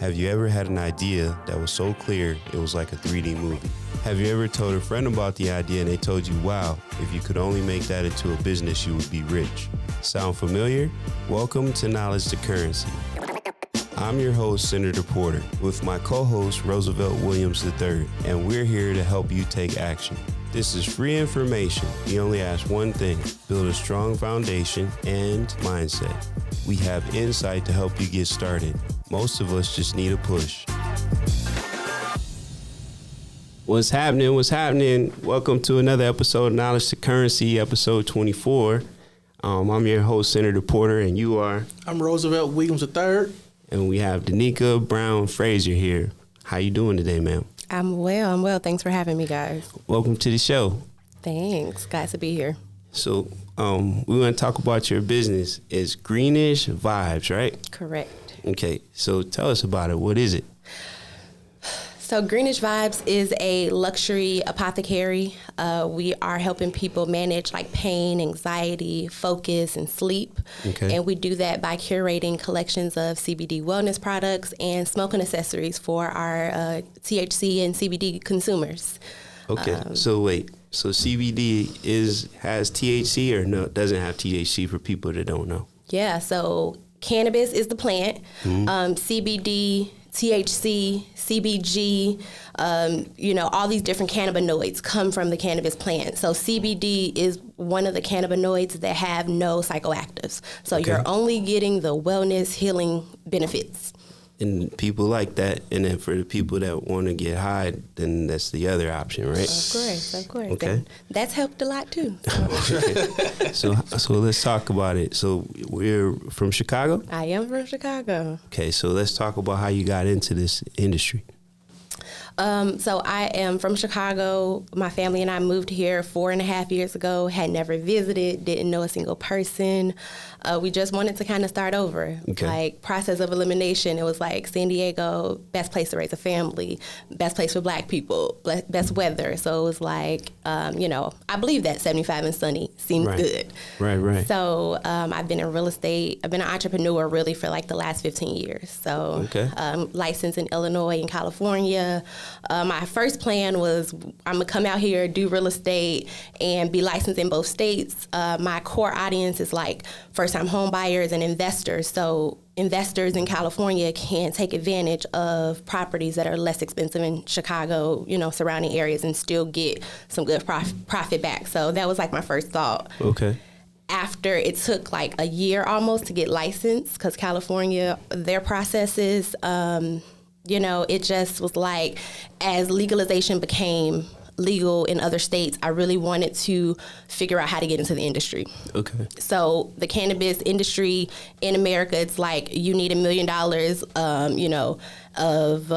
Have you ever had an idea that was so clear it was like a 3D movie? Have you ever told a friend about the idea and they told you, wow, if you could only make that into a business, you would be rich? Sound familiar? Welcome to Knowledge to Currency. I'm your host, Senator Porter, with my co-host, Roosevelt Williams III, and we're here to help you take action. This is free information. We only ask one thing: build a strong foundation and mindset. We have insight to help you get started. Most of us just need a push. What's happening? What's happening? Welcome to another episode of Knowledge to Currency, episode 24. I'm your host, Senator Porter, and you are? I'm Roosevelt Williams III. And we have Danicka Brown Frazier here. How you doing today, ma'am? I'm well. Thanks for having me, guys. Welcome to the show. Thanks. Glad to be here. So we want to talk about your business. It's Greenish Vibes, right? Correct. Okay. So tell us about it. What is it? So Greenish Vibes is a luxury apothecary. We are helping people manage like pain, anxiety, focus, and sleep. Okay. And we do that by curating collections of CBD wellness products and smoking accessories for our THC and CBD consumers. Okay. So wait. So CBD has THC or no? Doesn't have THC for people that don't know? Yeah. So cannabis is the plant. CBD, THC, CBG, all these different cannabinoids come from the cannabis plant. So CBD is one of the cannabinoids that have no psychoactives. So You're only getting the wellness, healing benefits. And people like that. And then for the people that want to get high, then that's the other option, right? Of course. Okay. That's helped a lot too. So let's talk about it. So we're from Chicago? I am from Chicago. Okay, so let's talk about how you got into this industry. So I am from Chicago. My family and I moved here 4.5 years ago, had never visited, didn't know a single person. We just wanted to kind of start over. Okay. Like process of elimination, it was like San Diego, best place to raise a family, best place for Black people, best weather. So it was like, I believe that 75 and sunny seems good. Right. So I've been in real estate. I've been an entrepreneur really for like the last 15 years. So licensed in Illinois and California. My first plan was I'm going to come out here, do real estate, and be licensed in both states. My core audience is like first-time home buyers and investors. So investors in California can take advantage of properties that are less expensive in Chicago, surrounding areas, and still get some good profit back. So that was like my first thought. Okay. After it took like a year almost to get licensed, because California, their processes, it just was like, as legalization became legal in other states, I really wanted to figure out how to get into the industry. Okay. So the cannabis industry in America, it's like you need $1 million, of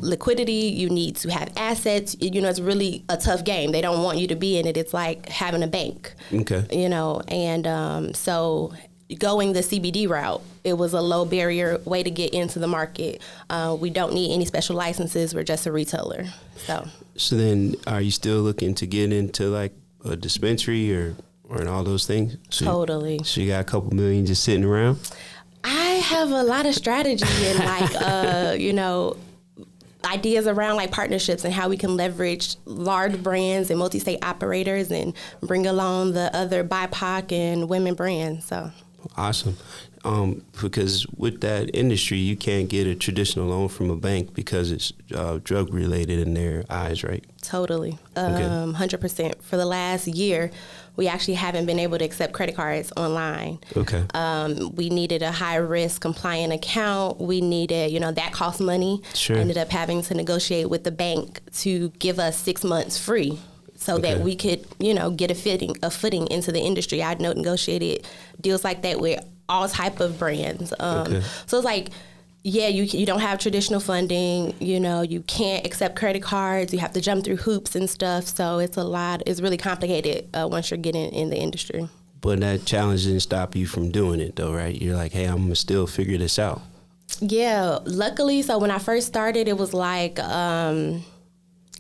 liquidity. You need to have assets. It's really a tough game. They don't want you to be in it. It's like having a bank. Okay. So going the CBD route, it was a low barrier way to get into the market. We don't need any special licenses. We're just a retailer. So then are you still looking to get into like a dispensary or in all those things? Totally. So you got a couple million just sitting around? I have a lot of strategy and ideas around like partnerships and how we can leverage large brands and multi-state operators and bring along the other BIPOC and women brands. So awesome. Because with that industry, you can't get a traditional loan from a bank because it's drug related in their eyes, right? Totally. 100%. For the last year, we actually haven't been able to accept credit cards online. Okay. We needed a high risk compliant account. We needed, that cost money. Sure. Ended up having to negotiate with the bank to give us 6 months free, so that we could, get a footing into the industry. I negotiated deals like that with all type of brands. So it's like, you don't have traditional funding. You can't accept credit cards. You have to jump through hoops and stuff. So it's a lot. It's really complicated once you're getting in the industry. But that challenge didn't stop you from doing it, though, right? You're like, hey, I'm gonna still figure this out. Yeah, luckily. So when I first started, it was like,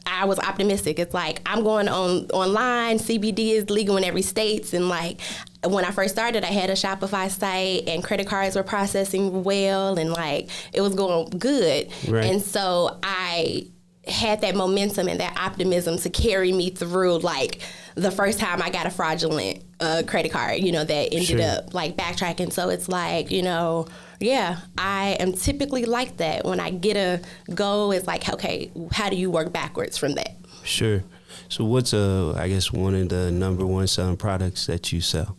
I was optimistic. It's like, I'm going online. CBD is legal in every state, and like, when I first started, I had a Shopify site and credit cards were processing well and like it was going good. Right. And so I had that momentum and that optimism to carry me through like the first time I got a fraudulent credit card, you know, that ended up like backtracking. So it's like, you know, yeah, I am typically like that. When I get a goal, it's like, okay, how do you work backwards from that? Sure. So what's I guess one of the number one selling products that you sell?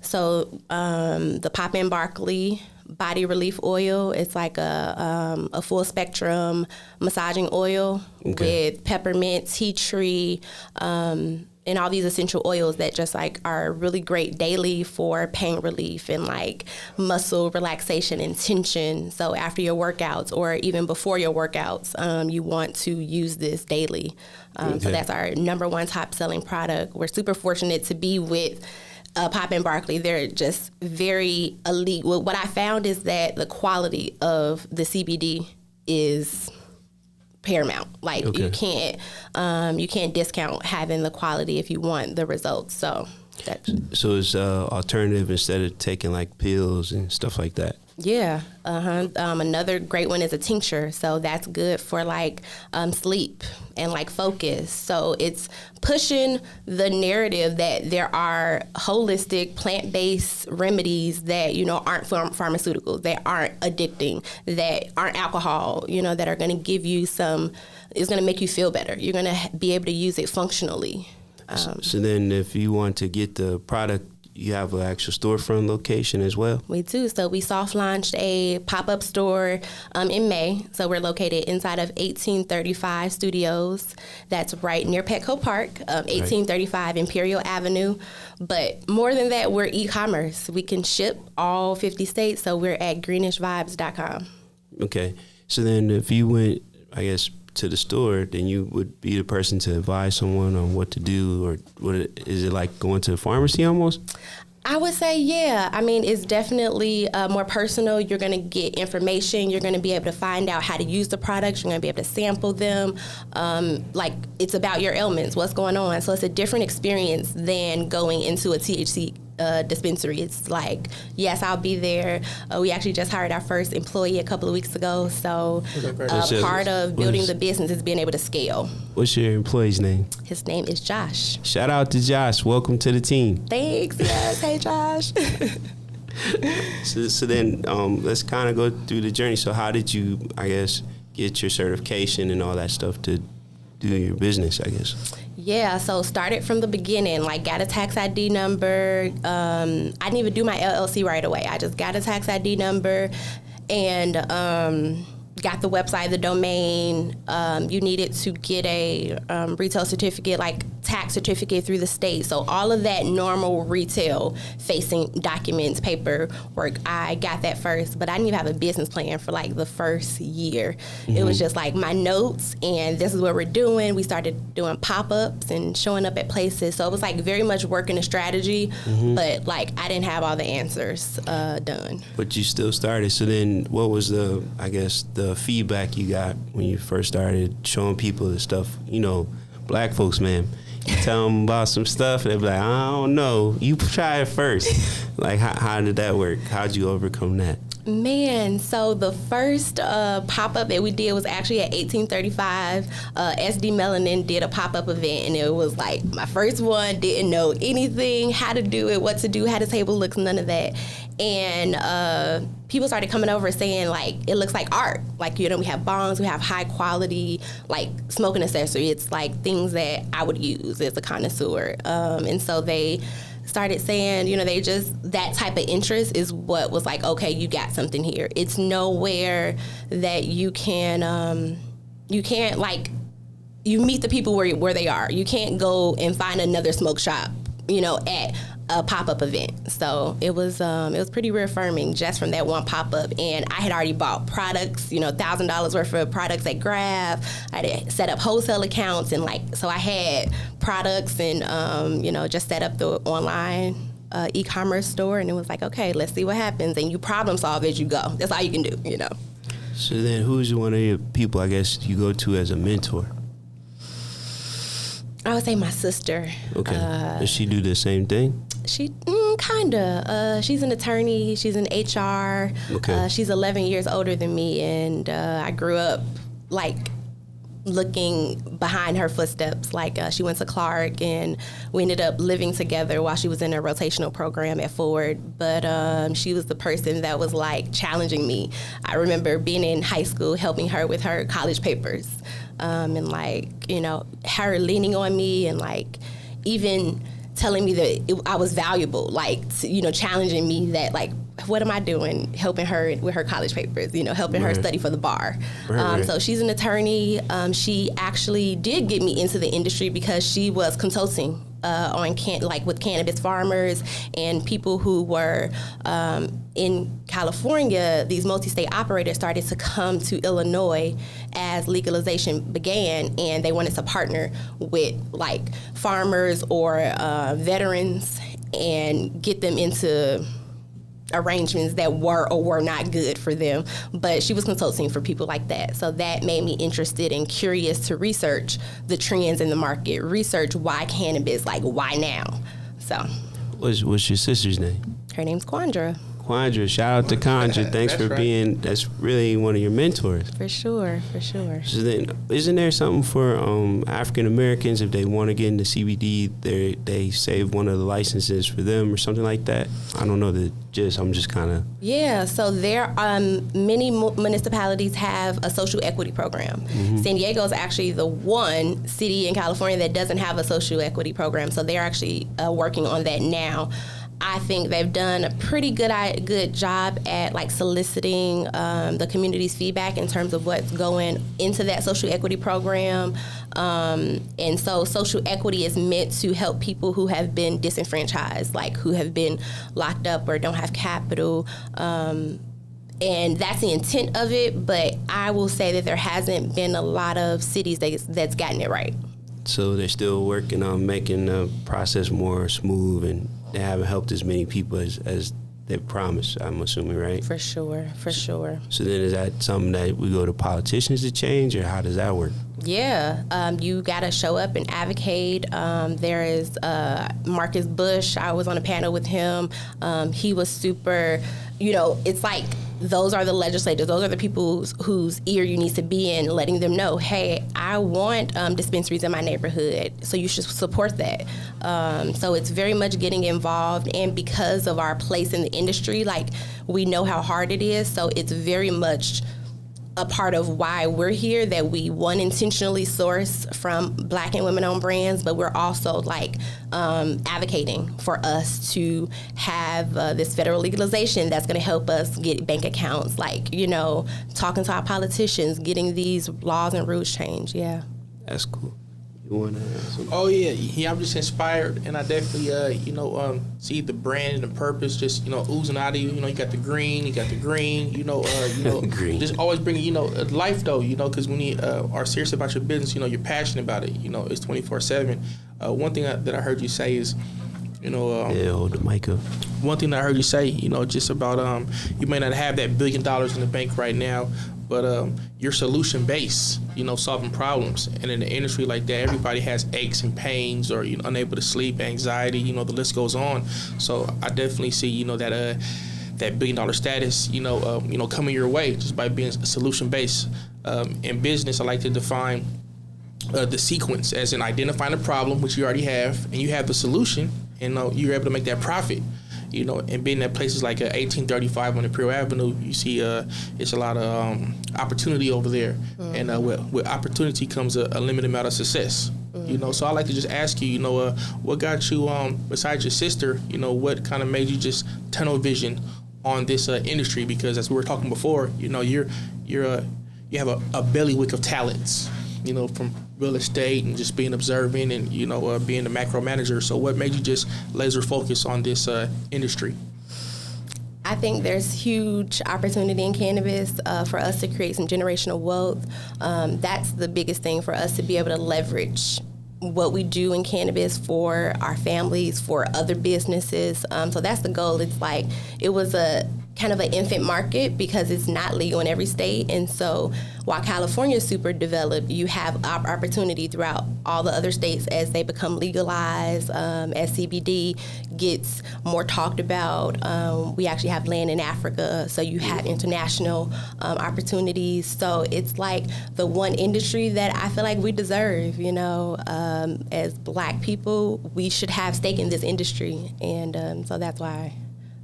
So the Pop-In Barkley body relief oil. It's like a full spectrum massaging oil with peppermint, tea tree, and all these essential oils that just like are really great daily for pain relief and like muscle relaxation and tension. So after your workouts or even before your workouts, you want to use this daily. So that's our number one top selling product. We're super fortunate to be with Pop-In Barkley. They're just very elite. Well, what I found is that the quality of the CBD is paramount. Like you can't discount having the quality if you want the results. So it's alternative instead of taking like pills and stuff like that. Yeah. Another great one is a tincture. So that's good for like sleep and like focus. So it's pushing the narrative that there are holistic plant-based remedies that, you know, aren't pharmaceuticals, that aren't addicting, that aren't alcohol, you know, that are going to give you it's going to make you feel better. You're going to be able to use it functionally. So then if you want to get the product, you have an actual storefront location as well? We do. So we soft launched a pop-up store in May. So we're located inside of 1835 Studios. That's right near Petco Park, 1835 Imperial Avenue. But more than that, we're e-commerce. We can ship all 50 states. So we're at greenishvibes.com. Okay. So then if you went, I guess, to the store, then you would be the person to advise someone on what to do, or is it like going to the pharmacy almost? I would say, yeah. I mean, it's definitely more personal. You're going to get information. You're going to be able to find out how to use the products. You're going to be able to sample them. Like, it's about your ailments, what's going on. So it's a different experience than going into a THC dispensary. It's like, yes, I'll be there. We actually just hired our first employee a couple of weeks ago. So part of building the business is being able to scale. What's your employee's name? His name is Josh. Shout out to Josh. Welcome to the team. Thanks. Yes. Hey, Josh. So then let's kind of go through the journey. So how did you, I guess, get your certification and all that stuff to do your business, I guess? Yeah, so started from the beginning, like got a tax ID number. I didn't even do my LLC right away. I just got a tax ID number and got the website, the domain. You needed to get a retail certificate, like tax certificate through the state. So all of that normal retail facing documents, paperwork, I got that first, but I didn't even have a business plan for like the first year. Mm-hmm. It was just like my notes and this is what we're doing. We started doing pop-ups and showing up at places. So it was like very much working a strategy, but like I didn't have all the answers done. But you still started. So then what was the feedback you got when you first started showing people the stuff? You know, black folks, man, you tell them about some stuff, they'll be like, I don't know. You try it first. Like, how did that work? How'd you overcome that? Man, so the first pop-up that we did was actually at 1835. SD Melanin did a pop-up event, and it was like my first one, didn't know anything, how to do it, what to do, how the table looks, none of that. And people started coming over saying, like, it looks like art. Like, you know, we have bongs, we have high quality, like, smoking accessory. It's like things that I would use as a connoisseur. And so they started saying, you know, they just, that type of interest is what was like, okay, you got something here. It's nowhere that you can't like, you meet the people where they are. You can't go and find another smoke shop, you know, at a pop-up event. So it was pretty reaffirming just from that one pop-up. And I had already bought products, you know, $1,000 worth of products at Grab. I had set up wholesale accounts and like, so I had products and, you know, just set up the online e-commerce store. And it was like, okay, let's see what happens. And you problem solve as you go. That's all you can do, you know. So then who's one of your people, I guess, you go to as a mentor? I would say my sister. Okay. Does she do the same thing? She Kinda. She's an attorney. She's in HR. Okay. She's 11 years older than me, and I grew up like looking behind her footsteps. Like she went to Clark, and we ended up living together while she was in a rotational program at Ford. But she was the person that was like challenging me. I remember being in high school, helping her with her college papers, and like, you know, her leaning on me and like even telling me that I was valuable, like, you know, challenging me that, like, what am I doing helping her with her college papers, you know, helping her study for the bar. Right. So she's an attorney. She actually did get me into the industry because she was consulting with cannabis farmers and people who were in California. These multi-state operators started to come to Illinois as legalization began, and they wanted to partner with like farmers or veterans and get them into arrangements that were or were not good for them. But she was consulting for people like that. So that made me interested and curious to research the trends in the market, research why cannabis, like why now. So What's your sister's name? her name's Quandra. Quandra, shout out to Quandra. Thanks for being, that's really one of your mentors. For sure. So then, isn't there something for African Americans if they want to get into CBD, they save one of the licenses for them or something like that? I don't know I'm just kind of. Yeah, so there many municipalities have a social equity program. Mm-hmm. San Diego is actually the one city in California that doesn't have a social equity program, so they're actually working on that now. I think they've done a pretty good job at like soliciting the community's feedback in terms of what's going into that social equity program. And so social equity is meant to help people who have been disenfranchised, like who have been locked up or don't have capital. And that's the intent of it, but I will say that there hasn't been a lot of cities that's gotten it right. So they're still working on making the process more smooth, and they haven't helped as many people as they promised, I'm assuming, right? For sure. So then is that something that we go to politicians to change, or how does that work? Yeah, you got to show up and advocate. There is Marcus Bush. I was on a panel with him. He was super, it's like those are the legislators. Those are the people whose ear you need to be in, letting them know, hey, I want dispensaries in my neighborhood, so you should support that. So it's very much getting involved, and because of our place in the industry, like we know how hard it is, so it's very much a part of why we're here, that we intentionally source from Black and women-owned brands, but we're also like advocating for us to have this federal legalization that's going to help us get bank accounts, like, talking to our politicians, getting these laws and rules changed. Yeah. That's cool. You want to add something? Oh, yeah. I'm just inspired, and I definitely, see the brand and the purpose just, oozing out of you. You got the green, Green. Just always bringing, life, though, because when you are serious about your business, you're passionate about it. It's 24/7. One thing that I heard you say is, hold the mic up. One thing that I heard you say, just about you may not have that $1 billion in the bank right now, but you're solution based, solving problems. And in an industry like that, everybody has aches and pains, or unable to sleep, anxiety, the list goes on. So I definitely see, that $1 billion status, coming your way just by being solution based. In business, I like to define the sequence as in identifying a problem, which you already have, and you have the solution, and you're able to make that profit. And being at places like 1835 on Imperial Avenue, you see it's a lot of opportunity over there. Mm-hmm. And with opportunity comes a limited amount of success. Mm-hmm. So I like to just ask you, what got you, besides your sister, what kind of made you just tunnel vision on this industry? Because as we were talking before, you have a bailiwick of talents, from real estate and just being observant and, being the macro manager. So what made you just laser focus on this industry? I think there's huge opportunity in cannabis for us to create some generational wealth. That's the biggest thing for us, to be able to leverage what we do in cannabis for our families, for other businesses. So that's the goal. It's like, it was a kind of an infant market because it's not legal in every state. And so while California is super developed, you have opportunity throughout all the other states as they become legalized, as CBD gets more talked about. We actually have land in Africa, so you have international opportunities. So it's like the one industry that I feel like we deserve, as Black people, we should have stake in this industry. And so that's why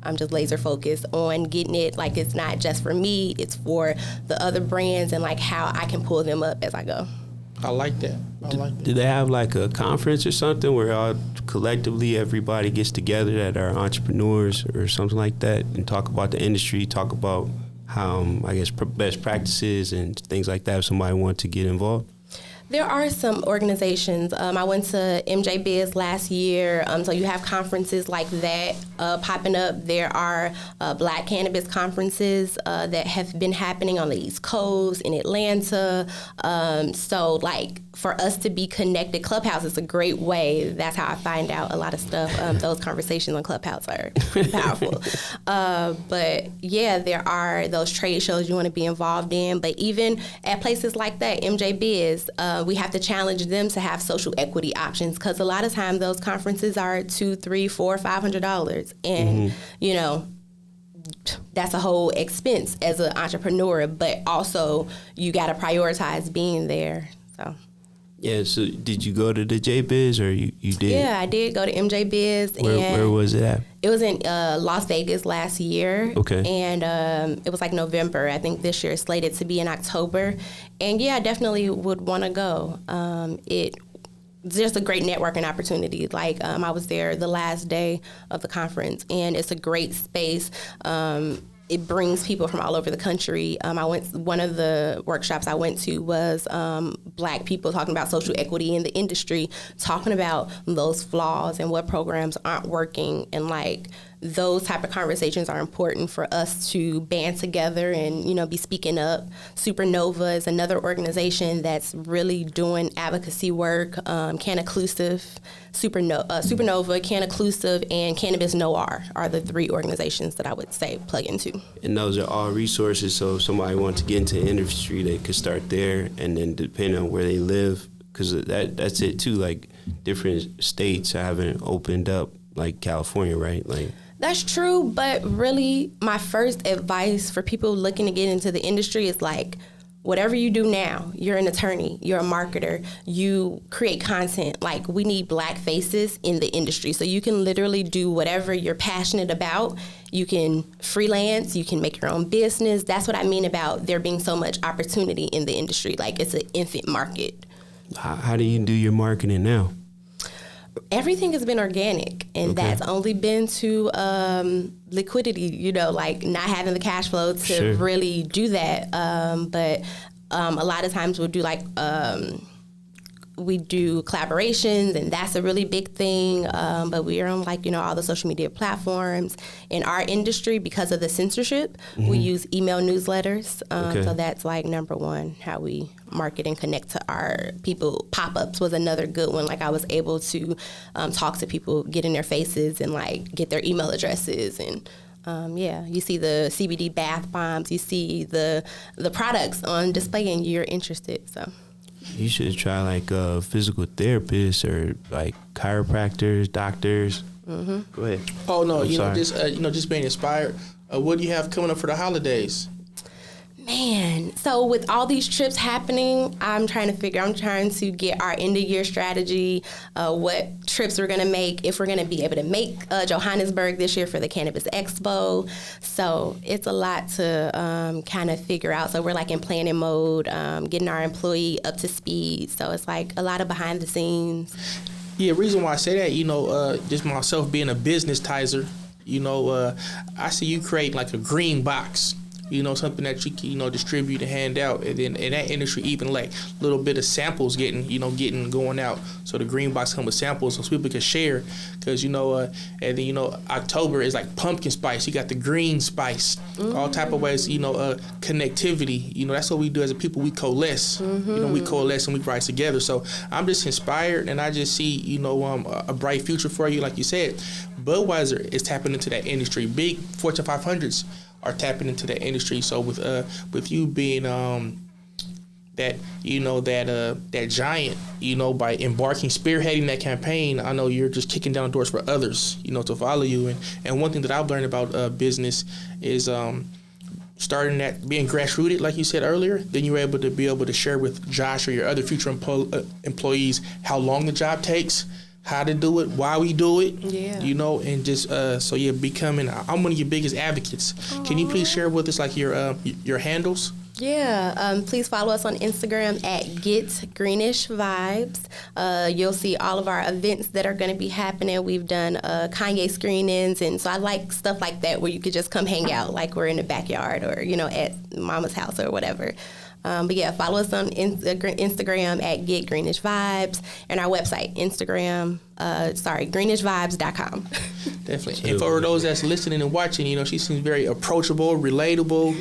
I'm just laser focused on getting it. Like, it's not just for me, it's for the other brands and like how I can pull them up as I go. I like that. Do they have like a conference or something where all collectively everybody gets together that are entrepreneurs or something like that and talk about the industry, talk about how, best practices and things like that if somebody wants to get involved? There are some organizations. I went to MJ Biz last year, so you have conferences like that popping up. There are Black cannabis conferences that have been happening on the East Coast, in Atlanta. So, like, for us to be connected, Clubhouse is a great way. That's how I find out a lot of stuff. Those conversations on Clubhouse are pretty powerful. But, yeah, there are those trade shows you want to be involved in. But even at places like that, MJ Biz, we have to challenge them to have social equity options because a lot of times those conferences are $200, $300, $400, $500, and that's a whole expense as an entrepreneur. But also you got to prioritize being there. So. Yeah. So did you go to the J-Biz or you did? Yeah, I did go to MJ Biz. Where was it at? It was in Las Vegas last year. Okay. And it was like November. I think this year it's slated to be in October. And yeah, I definitely would want to go. It's just a great networking opportunity. Like, I was there the last day of the conference, and it's a great space. It brings people from all over the country. One of the workshops I went to was Black people talking about social equity in the industry, talking about those flaws and what programs aren't working. And like, those type of conversations are important for us to band together and, be speaking up. Supernova is another organization that's really doing advocacy work. Can-Inclusive, Supernova, Can-Inclusive, and Cannabis Noir are the three organizations that I would say plug into. And those are all resources, so if somebody wants to get into the industry, they could start there, and then depending on where they live, because that's it too, like different states haven't opened up like California, right? Like, that's true, but really my first advice for people looking to get into the industry is like, whatever you do now, you're an attorney, you're a marketer, you create content. Like, we need Black faces in the industry. So you can literally do whatever you're passionate about. You can freelance, you can make your own business. That's what I mean about there being so much opportunity in the industry. Like, it's an infant market. How do you do your marketing now? Everything has been organic, and that's only been to liquidity, like not having the cash flow to really do that. But a lot of times we'll do we do collaborations, and that's a really big thing. But we are on all the social media platforms. In our industry, because of the censorship, we use email newsletters. So that's like number one, how we market and connect to our people. Pop-ups was another good one. Like, I was able to talk to people, get in their faces, and get their email addresses. And you see the Cbd Bath Bombs, you see the products on display, and you're interested. So you should try physical therapists or chiropractors, doctors. Mm-hmm. Go ahead. Oh no, just being inspired. What do you have coming up for the holidays? Man, so with all these trips happening, I'm trying to get our end of year strategy, what trips we're going to make, if we're going to be able to make Johannesburg this year for the Cannabis Expo. So it's a lot to kind of figure out. So we're in planning mode, getting our employee up to speed. So it's a lot of behind the scenes. Yeah, reason why I say that, just myself being a business tizer, I see you create a green box. Something that you can, distribute and hand out. And then in that industry, even little bit of samples getting going out. So the green box come with samples so people can share. Because, and then, October is pumpkin spice. You got the green spice. Mm-hmm. All type of ways, connectivity. That's what we do as a people. We coalesce. Mm-hmm. We coalesce and we rise together. So I'm just inspired, and I just see, a bright future for you. Like you said, Budweiser is tapping into that industry. Big Fortune 500s are tapping into that industry. So with you being that giant, by spearheading that campaign, I know you're just kicking down doors for others, to follow you. And one thing that I've learned about business is starting at being grassrooted, like you said earlier. Then you're able to share with Josh or your other future employees how long the job takes, how to do it, why we do it, and just becoming. I'm one of your biggest advocates. Aww. Can you please share with us like your handles? Yeah, please follow us on Instagram at Get Greenish Vibes. You'll see all of our events that are going to be happening. We've done Kanye screenings, and so I like stuff like that where you could just come hang out like we're in the backyard or, at mama's house or whatever. But yeah, follow us on Instagram at Get Greenish Vibes, and our website, greenishvibes.com. Definitely. And for those that's listening and watching, she seems very approachable, relatable,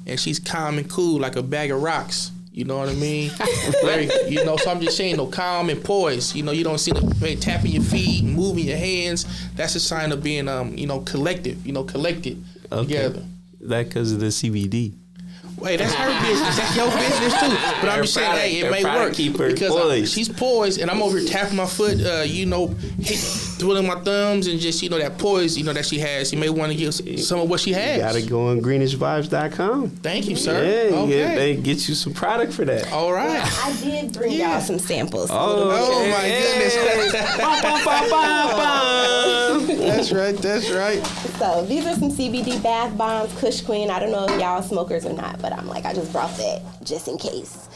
and she's calm and cool like a bag of rocks. You know what I mean? Very, so I'm just saying, calm and poised. You don't see the tapping your feet, moving your hands. That's a sign of being, collective, collected together. That because of the CBD. Wait, that's her business. That's your business too. But I'm just saying, hey, it may work because she's poised, and I'm over here tapping my foot, twiddling my thumbs, and just that poise, that she has. You may want to get some of what she has. You gotta go on greenishvibes.com. Thank you, sir. Yeah, they get you some product for that. All right. Well, I did bring y'all some samples. Oh my goodness. That's right. So these are some CBD Bath Bombs, Kush Queen. I don't know if y'all smokers or not, but I'm like, I just brought that just in case.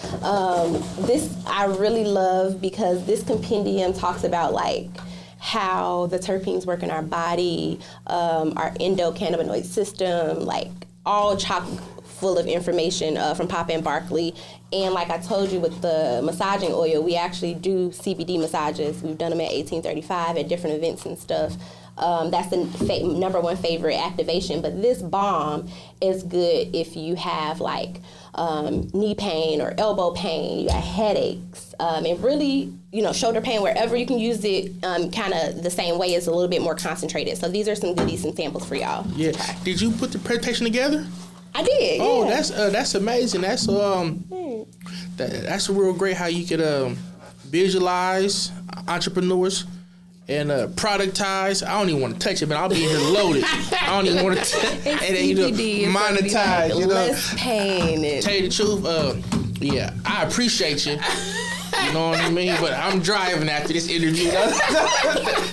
This I really love because this compendium talks about like how the terpenes work in our body, our endocannabinoid system, like all chock full of information from Papa and Barkley. And like I told you with the massaging oil, we actually do CBD massages. We've done them at 1835 at different events and stuff. That's the number one favorite activation. But this balm is good if you have like knee pain or elbow pain, you got headaches, and really, shoulder pain, wherever you can use it kind of the same way, is a little bit more concentrated. So these are some goodies and samples for y'all. Yeah. Did you put the presentation together? I did. Oh, yeah. That's amazing. That's real great how you could visualize entrepreneurs and productize. I don't even want to touch it, but I'll be in here loaded. I don't even want to and then monetize. Like less pain. Tell you the truth, I appreciate you. You know what I mean? But I'm driving after this interview.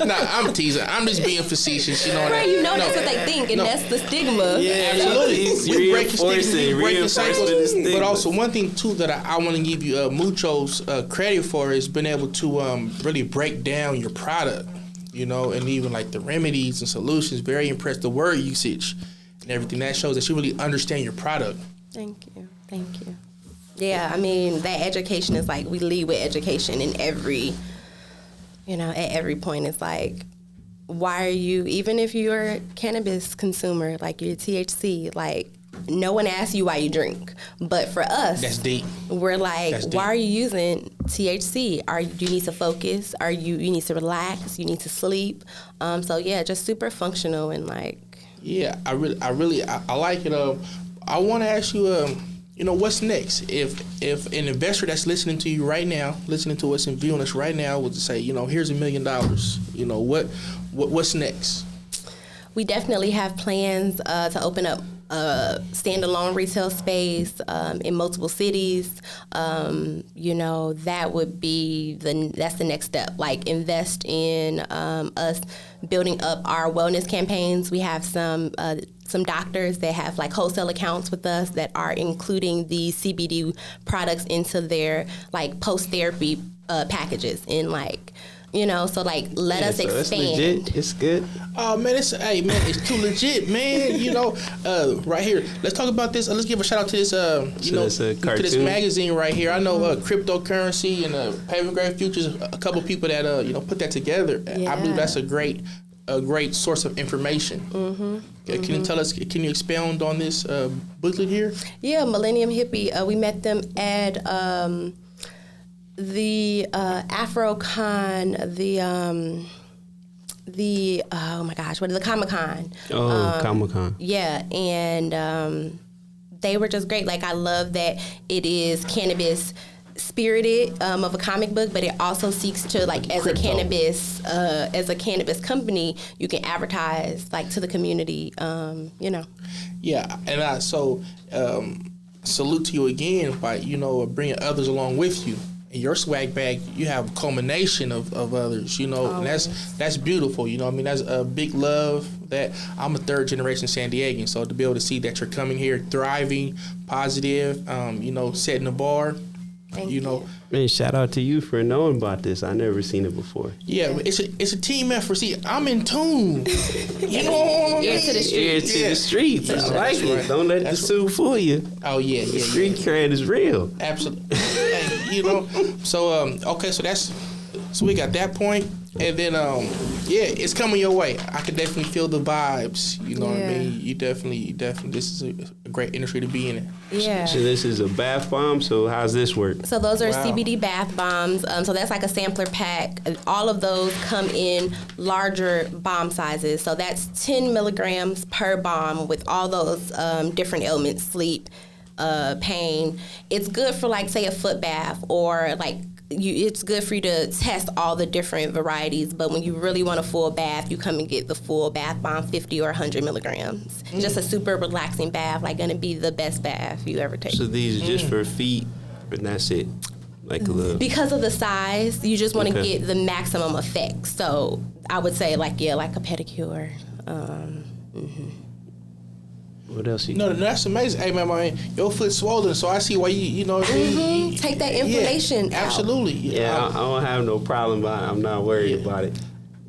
I'm teasing. I'm just being facetious. You know what I mean? That's what they think, and that's the stigma. Yeah, absolutely. We break the stigma, we break the cycles. But also, one thing, too, that I want to give you muchos credit for is being able to really break down your product, and even like the remedies and solutions. Very impressed. The word usage and everything. That shows that you really understand your product. Thank you. Yeah, I mean, that education is like, we lead with education in every, at every point. It's like, why are you, even if you're a cannabis consumer, like you're THC, like, no one asks you why you drink. But for us, that's deep. We're like, why are you using THC? Do you need to focus? You need to relax? You need to sleep? So yeah, just super functional and like. Yeah, I like it. I want to ask you, what's next? If an investor that's listening to you right now, listening to us and viewing us right now, was to say, here's $1 million, what's next? We definitely have plans to open up a standalone retail space in multiple cities. That would be that's the next step. Like invest in us building up our wellness campaigns. We have some doctors that have like wholesale accounts with us that are including the CBD products into their like post-therapy packages and like, so like let us expand. It's legit. It's good. Oh man, it's too legit, man. Right here. Let's talk about this. Let's give a shout out to this to this magazine right here. I know cryptocurrency and Paving Grave Futures, a couple people that put that together. Yeah. I believe that's a great source of information. Mm-hmm. Can you tell us? Can you expound on this booklet here? Yeah, Millennium Hippie. We met them at the AfroCon. oh my gosh, what is the Comic-Con? Comic-Con. Yeah, and they were just great. Like, I love that it is cannabis spirited of a comic book, but it also seeks to, like, as a cannabis company, you can advertise, like, to the community, you know. Yeah, and salute to you again by, you know, bringing others along with you. In your swag bag, you have a culmination of others, you know, and that's beautiful, you know. I mean, that's a big love. That I'm a third generation San Diegan, so to be able to see that you're coming here thriving, positive, you know, setting the bar, you know. Man, shout out to you for knowing about this. I never seen it before. Yeah, it's a team effort. See, I'm in tune. You know what I mean? Ear to the streets. Ear to the streets. I like it. Don't let the suit fool you. Oh yeah, The street cred is real. Absolutely. Hey, you know. So okay, so we got that point. And then, it's coming your way. I can definitely feel the vibes. You know what I mean? You definitely, this is a great industry to be in. Yeah. So this is a bath bomb. So how's this work? So those are CBD Bath Bombs. So that's like a sampler pack. All of those come in larger bomb sizes. So that's 10 milligrams per bomb with all those different ailments, sleep, pain. It's good for, like, say, a foot bath, or like, it's good for you to test all the different varieties, but when you really want a full bath, you come and get the full bath bomb, 50 or 100 milligrams. Just a super relaxing bath, like, gonna be the best bath you ever take. So these are just for feet, and that's it? Like a little... Because of the size, you just want to get the maximum effect. So I would say, like, like a pedicure. What else? No, that's amazing. Hey, man, your foot's swollen, so I see why you know what I mean? Take that inflammation out. Absolutely. Yeah, I don't have no problem, but I'm not worried about it.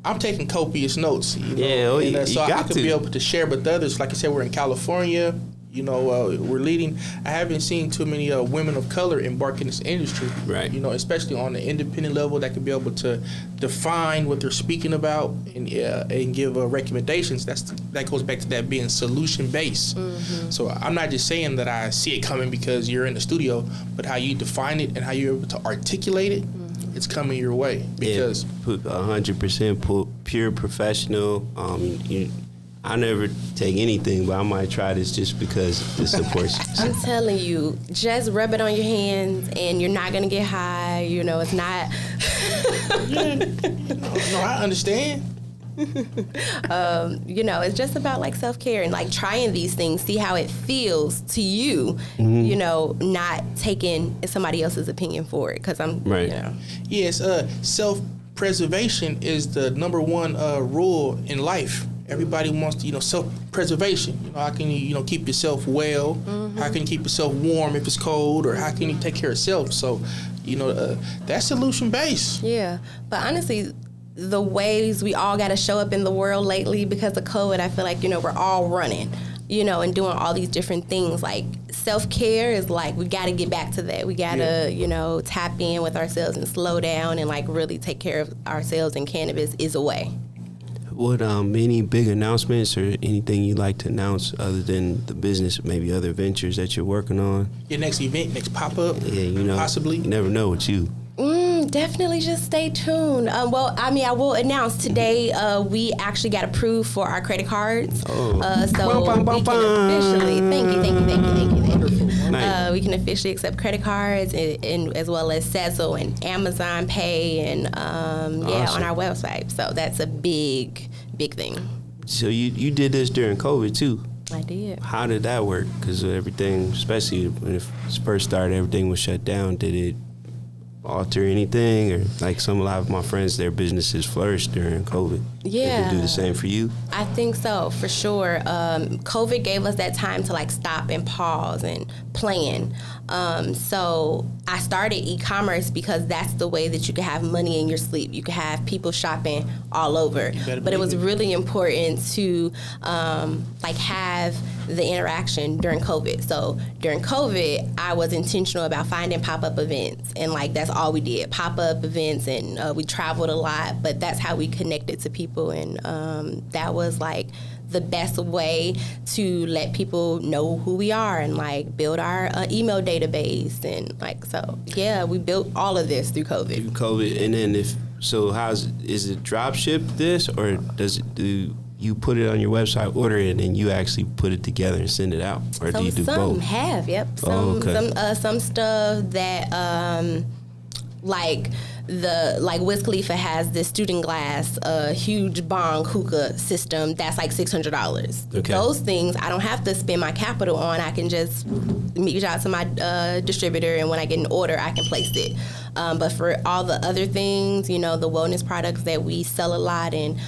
I'm taking copious notes. You know, so I could be able to share with others. Like I said, we're in California. You know, we're leading. I haven't seen too many women of color embark in this industry. Right. You know, especially on the independent level, that could be able to define what they're speaking about and give recommendations. That goes back to that being solution based. So I'm not just saying that I see it coming because you're in the studio, but how you define it and how you're able to articulate it. It's coming your way because 100% pure professional. I never take anything, but I might try this just because it supports you. I'm telling you, just rub it on your hands, and you're not gonna get high. You know, it's not. No, I understand. You know, it's just about, like, self-care and, like, trying these things, see how it feels to you. You know, not taking somebody else's opinion for it, because I'm right. You know. Yes, self-preservation is the number one rule in life. Everybody wants to, self-preservation. You know, how can you, keep yourself well? How can you keep yourself warm if it's cold? Or how can you take care of self? So, that's solution-based. Yeah, but honestly, the ways we all got to show up in the world lately because of COVID, I feel like, we're all running, and doing all these different things. Like, self-care is like, we got to get back to that. We got to, tap in with ourselves and slow down and, like, really take care of ourselves, and cannabis is a way. What any big announcements or anything you'd like to announce other than the business, maybe other ventures that you're working on? Your next event, next pop-up, possibly? You never know with you. Definitely just stay tuned. I will announce today we actually got approved for our credit cards. So we can officially, thank you. Nice. We can officially accept credit cards and as well as Sezzle and Amazon Pay and awesome. On our website. So that's a big thing. So you did this during COVID too? I did. How did that work? Because everything, especially when it first started, everything was shut down. Did it alter anything, or like a lot of my friends, their businesses flourished during COVID? Yeah. Did it do the same for you? I think so, for sure. COVID gave us that time to, like, stop and pause and plan. So I started e-commerce because that's the way that you can have money in your sleep. You can have people shopping all over. But it was really important to have the interaction during COVID. So during COVID, I was intentional about finding pop-up events, and, like, that's all we did, pop-up events, and we traveled a lot, but that's how we connected to people, and that was, like, the best way to let people know who we are and, like, build our email database, and, like, so yeah, we built all of this through COVID. And then if So is it drop ship this, or do you put it on your website, order it, and then you actually put it together and send it out, or do you do both? Some have, yep. Some stuff that like Wiz Khalifa has this student glass, huge bong hookah system that's like $600. Okay. Those things I don't have to spend my capital on. I can just reach out to my distributor, and when I get an order, I can place it. But for all the other things, the wellness products that we sell a lot, and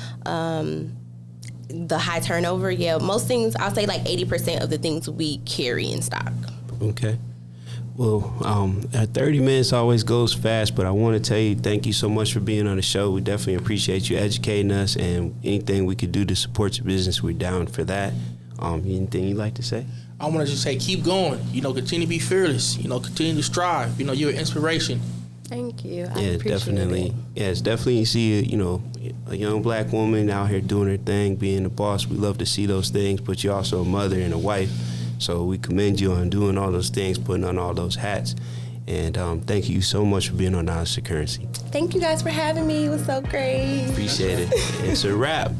the high turnover, most things, I'll say like 80% of the things we carry in stock. Okay. Well, 30 minutes always goes fast, but I want to tell you thank you so much for being on the show. We definitely appreciate you educating us, and anything we could do to support your business, we're down for that. Anything you'd like to say? I want to just say keep going. Continue to be fearless. Continue to strive. You're an inspiration. Thank you. I appreciate definitely. It. Yeah, it's definitely, you see, a young black woman out here doing her thing, being a boss. We love to see those things, but you're also a mother and a wife. So we commend you on doing all those things, putting on all those hats. And thank you so much for being on Honest to Currency. Thank you guys for having me. It was so great. Appreciate it. It's a wrap.